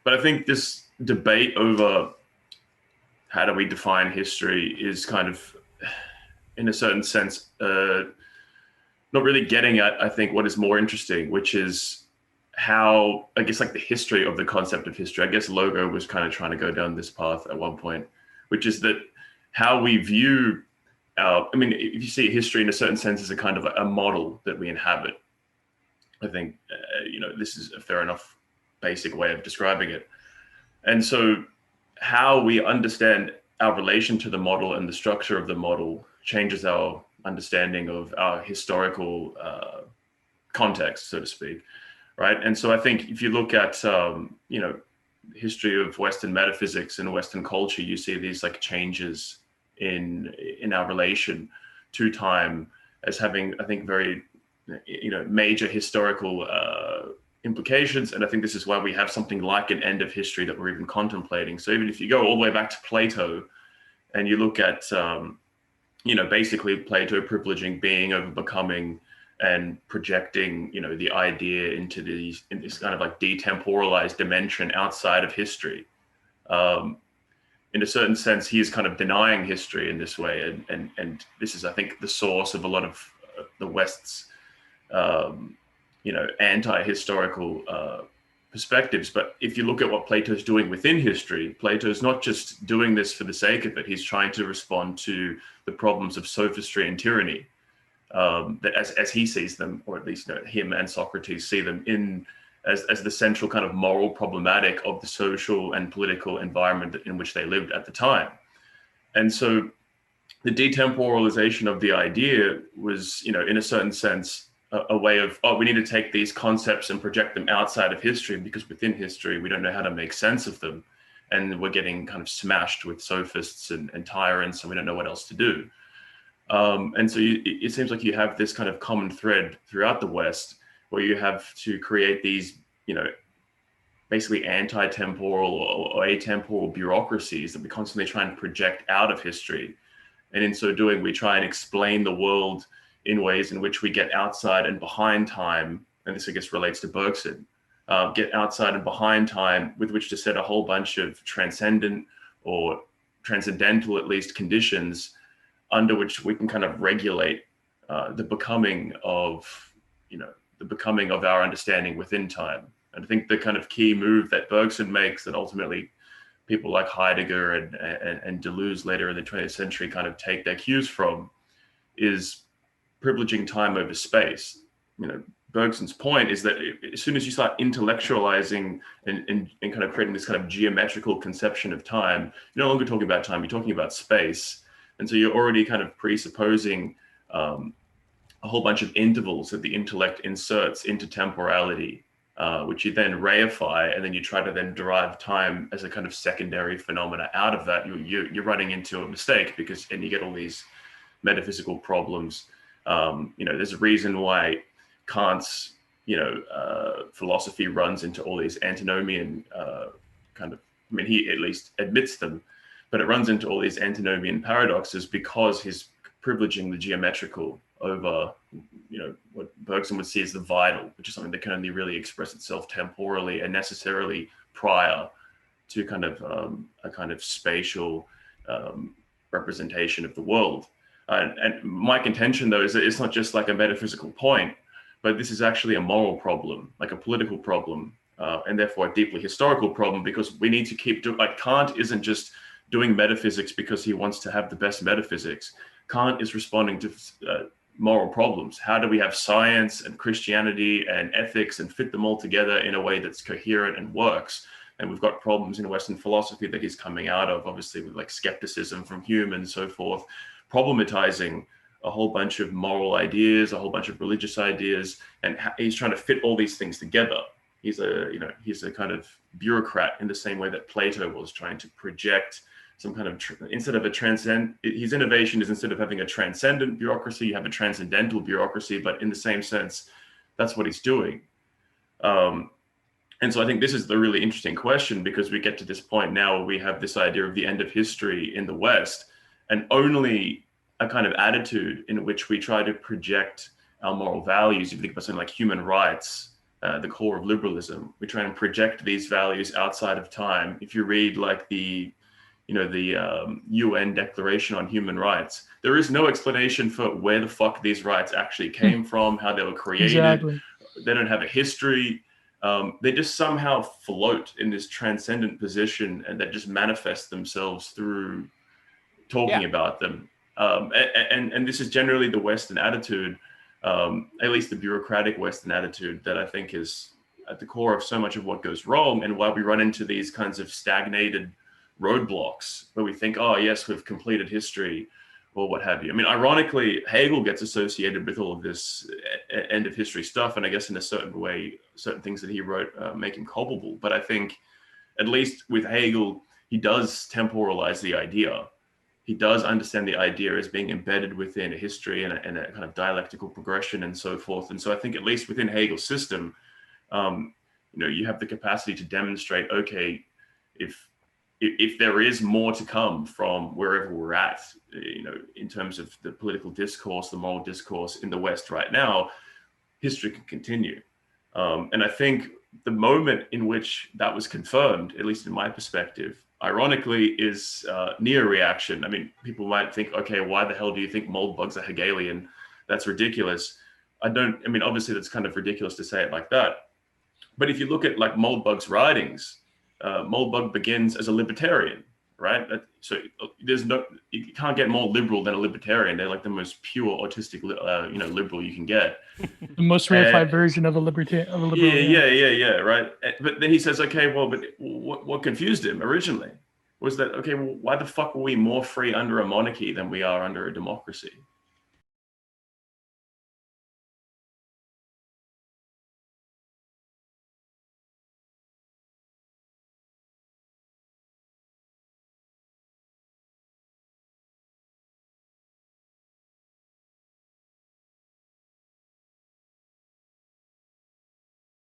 But I think this debate over how do we define history is kind of, in a certain sense, not really getting at, I think, what is more interesting, which is how, I guess, like the history of the concept of history. I guess Logo was kind of trying to go down this path at one point, which is that how we view I mean, if you see history in a certain sense as a kind of a model that we inhabit, I think, this is a fair enough basic way of describing it. And so how we understand our relation to the model and the structure of the model changes our understanding of our historical context, so to speak, right? And so I think if you look at, history of Western metaphysics and Western culture, you see these like changes in our relation to time as having, I think, very, major historical implications. And I think this is why we have something like an end of history that we're even contemplating. So even if you go all the way back to Plato and you look at, basically Plato privileging being over becoming and projecting, the idea into in this kind of like detemporalized dimension outside of history. In a certain sense, he is kind of denying history in this way. And this is, I think, the source of a lot of the West's, anti-historical perspectives. But if you look at what Plato's doing within history, Plato's not just doing this for the sake of it. He's trying to respond to the problems of sophistry and tyranny, that as he sees them, or at least him and Socrates see them as the central kind of moral problematic of the social and political environment in which they lived at the time. And so the detemporalization of the idea was, in a certain sense, a way of, we need to take these concepts and project them outside of history, because within history, we don't know how to make sense of them. And we're getting kind of smashed with sophists and tyrants, and we don't know what else to do. And so it seems like you have this kind of common thread throughout the West, where you have to create these, basically anti-temporal or atemporal bureaucracies that we constantly try and project out of history. And in so doing, we try and explain the world in ways in which we get outside and behind time. And this, I guess, relates to Bergson, get outside and behind time with which to set a whole bunch of transcendent or transcendental, at least, conditions under which we can kind of regulate the becoming of our understanding within time. And I think the kind of key move that Bergson makes, that ultimately people like Heidegger and Deleuze later in the 20th century kind of take their cues from, is privileging time over space. Bergson's point is that as soon as you start intellectualizing and kind of creating this kind of geometrical conception of time, you're no longer talking about time, you're talking about space. And so you're already kind of presupposing a whole bunch of intervals that the intellect inserts into temporality, which you then reify, and then you try to then derive time as a kind of secondary phenomena out of that. You're running into a mistake, and you get all these metaphysical problems. There's a reason why Kant's, philosophy runs into all these antinomian he at least admits them, but it runs into all these antinomian paradoxes because he's privileging the geometrical over, what Bergson would see as the vital, which is something that can only really express itself temporally and necessarily prior to kind of a kind of spatial representation of the world. And my contention, though, is that it's not just like a metaphysical point, but this is actually a moral problem, like a political problem, and therefore a deeply historical problem, because we need to keep doing, like, Kant isn't just doing metaphysics because he wants to have the best metaphysics. Kant is responding to moral problems. How do we have science and Christianity and ethics and fit them all together in a way that's coherent and works? And we've got problems in Western philosophy that he's coming out of, obviously, with like skepticism from Hume and so forth, problematizing a whole bunch of moral ideas, a whole bunch of religious ideas, and he's trying to fit all these things together. He's a kind of bureaucrat in the same way that Plato was, trying to project some kind of, his innovation is, instead of having a transcendent bureaucracy, you have a transcendental bureaucracy, but in the same sense, that's what he's doing. And so I think this is the really interesting question, because we get to this point now where we have this idea of the end of history in the West, and only a kind of attitude in which we try to project our moral values. If you think about something like human rights, the core of liberalism. We try and project these values outside of time. If you read like the UN Declaration on Human Rights, there is no explanation for where the fuck these rights actually came from, how they were created. Exactly. They don't have a history. They just somehow float in this transcendent position, and that just manifest themselves through talking about them. And this is generally the Western attitude, at least the bureaucratic Western attitude, that I think is at the core of so much of what goes wrong, and why we run into these kinds of stagnated roadblocks where we think, oh yes, we've completed history, or what have you. I mean, ironically, Hegel gets associated with all of this end of history stuff, and I guess in a certain way, certain things that he wrote make him culpable. But I think, at least with Hegel, he does temporalize the idea. He does understand the idea as being embedded within a history and a kind of dialectical progression and so forth. And so I think, at least within Hegel's system, you have the capacity to demonstrate, okay, if there is more to come from wherever we're at, in terms of the political discourse, the moral discourse in the West right now, history can continue. And I think the moment in which that was confirmed, at least in my perspective, ironically, is near reaction. I mean, people might think, okay, why the hell do you think mold bugs are Hegelian? That's ridiculous. Obviously that's kind of ridiculous to say it like that. But if you look at like Moldbug's writings, Moldbug begins as a libertarian, right? So you can't get more liberal than a libertarian. They're like the most pure autistic, liberal you can get. The most reified version of a libertarian. Yeah, right. But then he says, okay, well, but what confused him originally was that, okay, well, why the fuck were we more free under a monarchy than we are under a democracy?